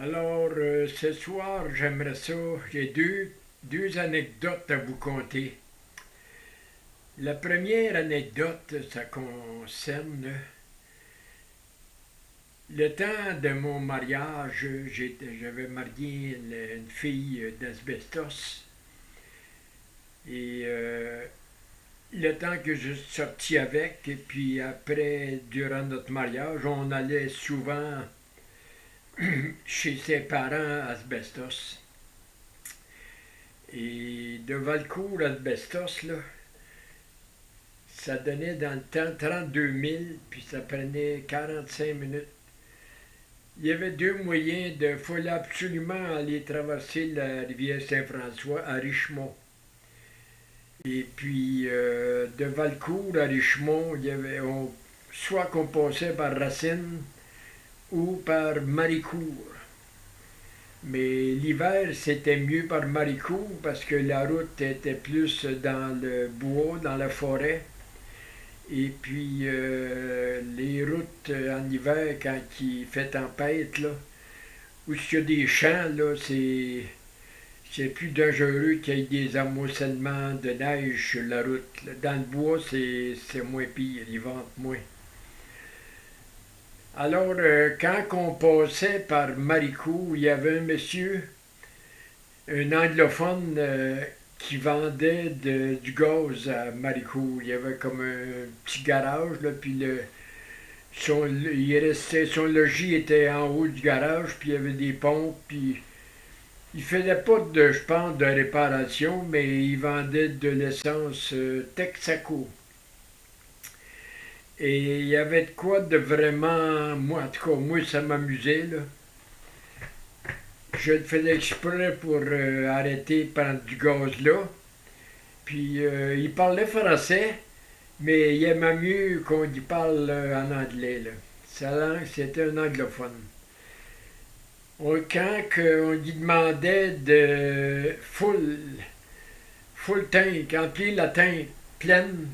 Alors, ce soir, j'aimerais ça. J'ai deux anecdotes à vous conter. La première anecdote, ça concerne le temps de mon mariage. J'avais marié une fille d'asbestos. Et le temps que je suis sorti avec, et puis après, durant notre mariage, on allait souvent chez ses parents asbestos. Et de Valcourt à Asbestos, là, ça donnait dans le temps 32 000, puis ça prenait 45 minutes. Il y avait deux moyens il fallait absolument aller traverser la rivière Saint-François à Richemont. Et puis de Valcourt à Richemont, soit qu'on passait par Racine ou par Maricourt. Mais l'hiver, c'était mieux par Maricourt parce que la route était plus dans le bois, dans la forêt. Et puis les routes en hiver, quand il fait tempête, là, où il y a des champs, là, c'est plus dangereux qu'il y ait des amoncellements de neige sur la route, là. Dans le bois, c'est moins pire, il vente moins. Alors, quand on passait par Maricourt, il y avait un monsieur, un anglophone, qui vendait du gaz à Maricourt. Il y avait comme un petit garage, là, puis son logis était en haut du garage, puis il y avait des pompes, puis il faisait pas je pense, de réparation, mais il vendait de l'essence Texaco. Et il y avait de quoi de vraiment, moi, en tout cas, moi, ça m'amusait, là. Je le faisais exprès pour arrêter de prendre du gaz là. Puis il parlait français, mais il aimait mieux qu'on y parle en anglais, là. Sa langue, c'était un anglophone. Quand on lui demandait de full tank, remplir la tank pleine,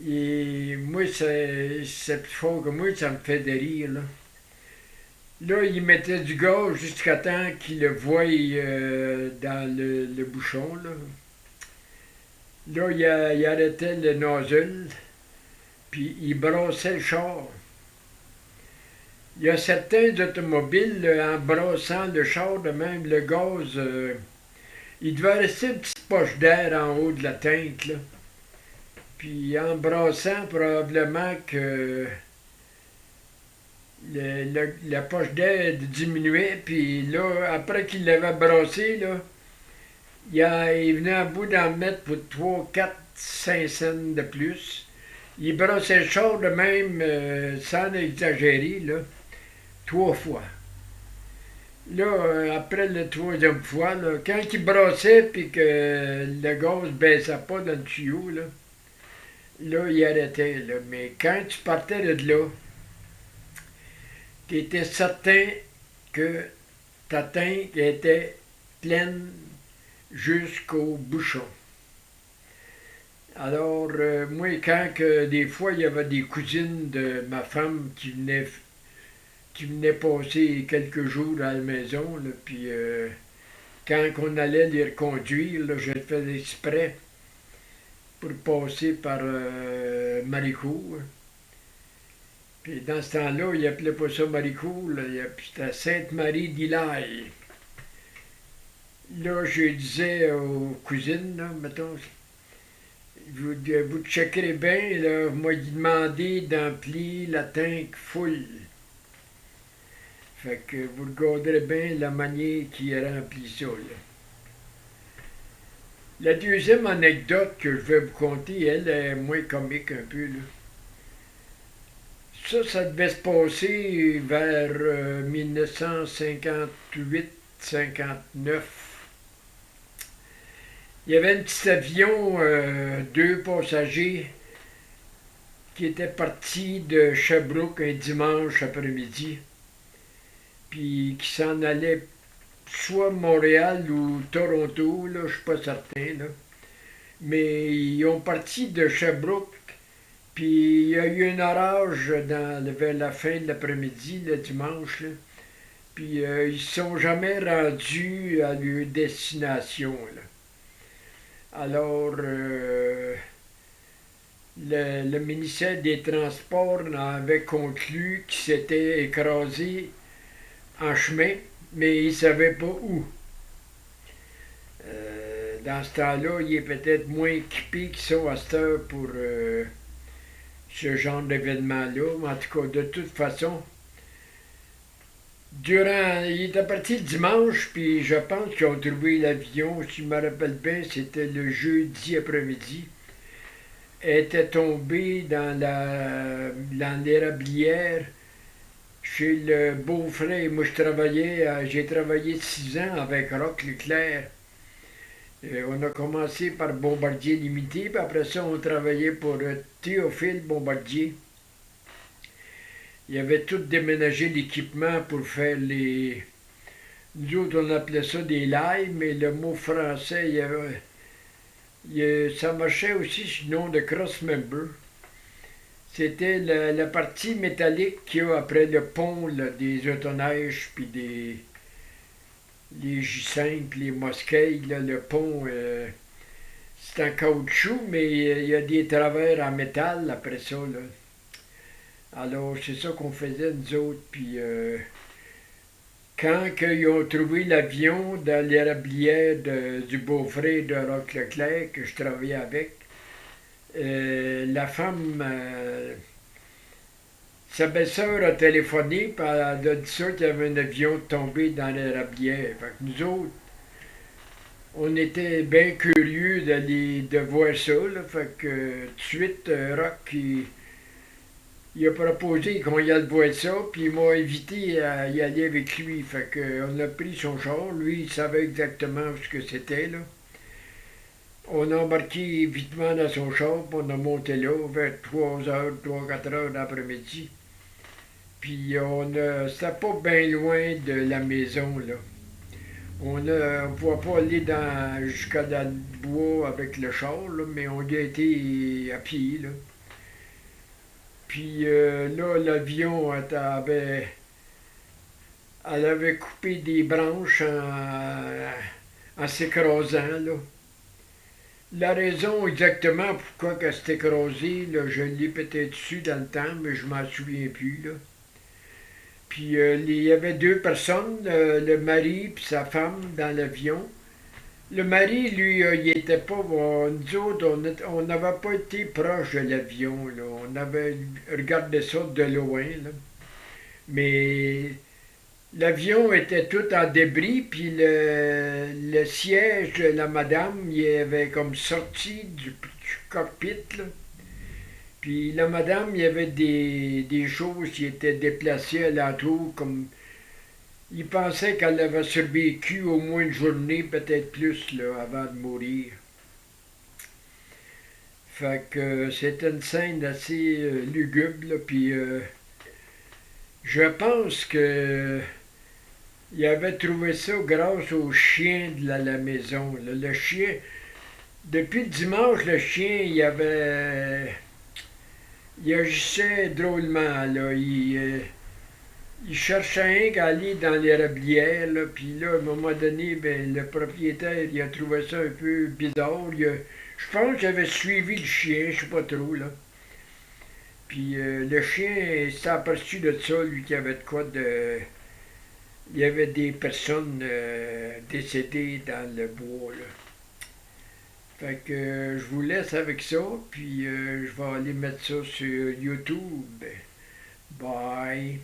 et moi, c'est plus fort que moi, ça me fait de rire, là. Là, il mettait du gaz jusqu'à temps qu'il le voie dans le bouchon, là. Là, il arrêtait le nozzle, puis il brassait le char. Il y a certains automobiles, là, en brassant le char de même, le gaz, il devait rester une petite poche d'air en haut de la tank, là. Puis en brassant, probablement que la poche d'air diminuait, puis là, après qu'il l'avait brassé, là, il venait à bout d'en mettre pour 3, 4, 5 cents de plus. Il brassait le char de même, sans exagérer, là, 3 fois. Là, après la troisième fois, là, quand il brassait puis que le gaz ne baissait pas dans le tuyau, là, il arrêtait. Là. Mais quand tu partais de là, tu étais certain que ta tank était pleine jusqu'au bouchon. Alors, moi, quand des fois, il y avait des cousines de ma femme qui venaient passer quelques jours à la maison, là, puis quand on allait les reconduire, là, je le faisais exprès pour passer par Maricourt. Puis dans ce temps-là, il appelait pas ça Maricourt, c'était Sainte-Marie-d'Ilaille. Là, je disais aux cousines, là, mettons, vous checkerez bien, là, moi, il demandé d'emplir la tank full. Fait que vous regarderez bien la manière qu'il remplit ça, là. La deuxième anecdote que je vais vous conter, elle est moins comique un peu, là. Ça devait se passer vers 1958-59. Il y avait un petit avion, 2 passagers, qui était parti de Sherbrooke un dimanche après-midi, puis qui s'en allait soit Montréal ou Toronto, là, je ne suis pas certain, là. Mais ils ont parti de Sherbrooke, Puis il y a eu un orage vers la fin de l'après-midi, le dimanche, là. Puis ils ne sont jamais rendus à leur destination, là. Alors, le ministère des Transports avait conclu qu'il s'était écrasé en chemin, mais il ne savait pas où. Dans ce temps-là, il est peut-être moins équipé qu'ils sont à cette heure pour ce genre d'événement-là. Mais en tout cas, de toute façon, il était parti le dimanche, puis je pense qu'ils ont trouvé l'avion, si je me rappelle bien, c'était le jeudi après-midi. Elle était tombée dans l'érablière chez le beau-frère. Moi, j'ai travaillé 6 ans avec Roch Leclerc. On a commencé par Bombardier Limité, puis après ça, on travaillait pour Théophile Bombardier. Il avait tout déménagé l'équipement pour faire les... Nous autres, on appelait ça des lives, mais le mot français, ça marchait aussi sous le nom de cross-member. C'était la partie métallique qu'il y a après le pont là, des autoneiges, puis les J5, puis les Mosquées. Là, le pont, c'est en caoutchouc, mais il y a des travers en métal après ça, là. Alors, c'est ça qu'on faisait, nous autres. Puis, quand ils ont trouvé l'avion dans l'érablière du beau-frère de Roch Leclerc, que je travaillais avec, la femme, sa belle-sœur a téléphoné, puis elle a dit ça qu'il y avait un avion tombé dans l'érablière. Fait que nous autres, on était bien curieux de voir ça, là. Fait que tout de suite, Roch, il a proposé qu'on y aille voir ça, puis il m'a invité à y aller avec lui. Fait qu'on a pris son char. Lui, il savait exactement ce que c'était, là. On a embarqué vitement dans son char, puis on a monté là vers 3 heures d'après-midi. Puis c'était pas bien loin de la maison, là. On ne pouvait pas aller jusqu'à dans le bois avec le char, là, mais on y a été à pied, là. Puis là, l'avion, elle avait coupé des branches en s'écrasant, là. La raison exactement pourquoi elle s'est écrasée, là, je l'ai peut-être su dans le temps, mais je m'en souviens plus, là. Puis il y avait 2 personnes, le mari et sa femme, dans l'avion. Le mari, lui, il était pas... nous autres, on n'avait pas été proche de l'avion, là. On avait regardé ça de loin, là. Mais l'avion était tout en débris, puis le siège de la madame, il avait comme sorti du cockpit, là. Puis la madame, il y avait des choses qui étaient déplacées alentour, comme... Il pensait qu'elle avait survécu au moins une journée, peut-être plus, là, avant de mourir. Fait que c'était une scène assez lugubre, là, puis je pense que il avait trouvé ça grâce au chien de la maison, là. Le chien, depuis le dimanche, le chien, il agissait drôlement, là. Il cherchait rien qu'à aller dans l'érablière, là, puis là, à un moment donné, ben, le propriétaire, il a trouvé ça un peu bizarre. Je pense qu'il avait suivi le chien, je sais pas trop, là. Puis le chien s'est aperçu de ça, lui, qu'il y avait de quoi de... Il y avait des personnes décédées dans le bois, là. Fait que je vous laisse avec ça, puis je vais aller mettre ça sur YouTube. Bye!